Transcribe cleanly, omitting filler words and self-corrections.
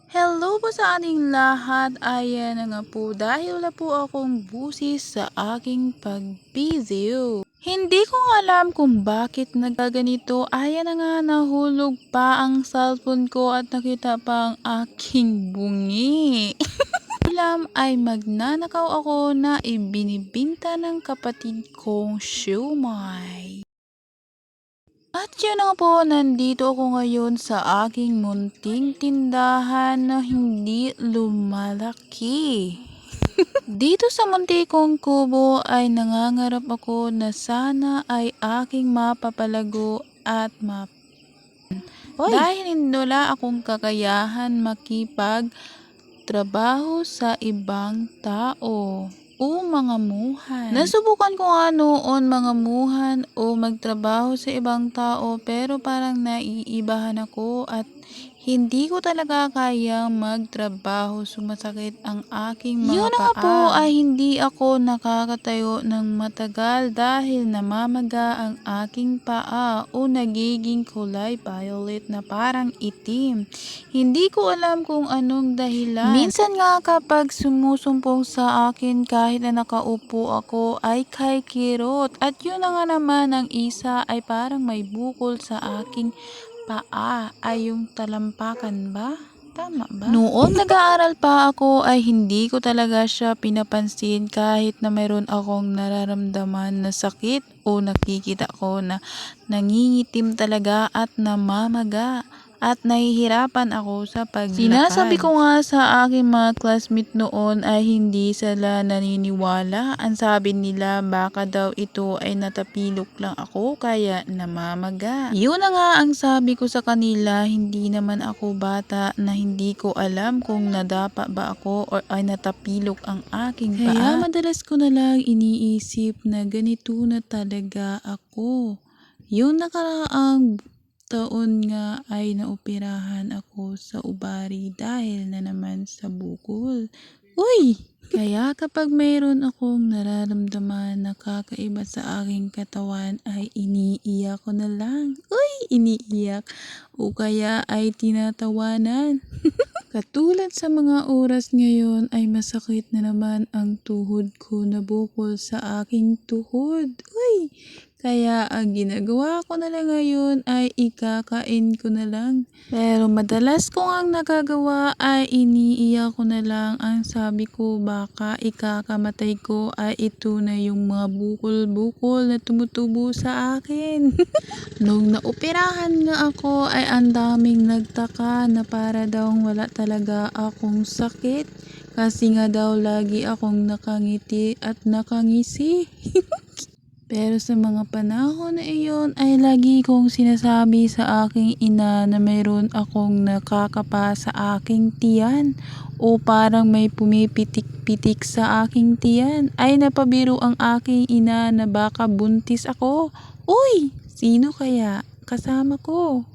Hello po sa ating lahat. Ayan na nga po dahil wala po akong busis sa aking pag-video. Hindi ko alam kung bakit nagkaganito. Ayan na nga, nahulog pa ang cellphone ko at nakita pa ang aking bungi. Ulam ay magnanakaw ako na ibinibinta ng kapatid kong siumay. At yun na nga po, nandito ako ngayon sa aking munting tindahan na hindi lumalaki. Dito sa munti kong kubo ay nangangarap ako na sana ay aking mapapalago at dahil wala akong kakayahan makipagtrabaho sa ibang tao o mangamuhan. Nasubukan ko nga noon mangamuhan o magtrabaho sa ibang tao pero parang naiibahan ako at hindi ko talaga kayang magtrabaho. Sumasakit ang aking mga Yun nga po ay hindi ako nakakatayo ng matagal dahil namamaga ang aking paa o nagiging kulay violet na parang itim. Hindi ko alam kung anong dahilan. Minsan nga kapag sumusumpong sa akin kahit na nakaupo ako ay kay kirot. At yun na nga naman, ang isa ay parang may bukol sa aking paa ay yung talampakan ba? Tama ba? Noon nag-aaral pa ako ay hindi ko talaga siya pinapansin kahit na mayroon akong nararamdaman na sakit o nakikita ko na nangingitim talaga at namamaga at nahihirapan ako sa paglakad. Sinasabi ko nga sa aking mga classmate noon ay hindi sila naniniwala. Ang sabi nila baka daw ito ay natapilok lang ako kaya namamaga. Yun na nga ang sabi ko sa kanila, hindi naman ako bata na hindi ko alam kung nadapa ba ako o ay natapilok ang aking paa. Kaya madalas ko na lang iniisip na ganito na talaga ako. Yung nakaraang taon nga ay naoperahan ako sa ubari dahil na naman sa bukol. Uy! Kaya kapag mayroon akong nararamdaman na kakaiba sa aking katawan ay iniiyak ko na lang. Uy! Iniiyak. O kaya ay tinatawanan. Katulad sa mga oras ngayon ay masakit na naman ang tuhod ko na bukol sa aking tuhod. Uy! Kaya ang ginagawa ko na lang ngayon ay ikakain ko na lang. Pero madalas kong ang nagagawa ay iniiyak ko na lang. Ang sabi ko baka ikakamatay ko ay ito na yung mga bukol-bukol na tumutubo sa akin. Nung naoperahan nga ako ay ang daming nagtaka na para daw wala talaga akong sakit. Kasi nga daw lagi akong nakangiti at nakangisi. Pero sa mga panahon na iyon ay lagi kong sinasabi sa aking ina na mayroon akong nakakapa sa aking tiyan o parang may pumipitik-pitik sa aking tiyan. Ay napabiro ang aking ina na baka buntis ako. Uy! Sino kaya? Kasama ko.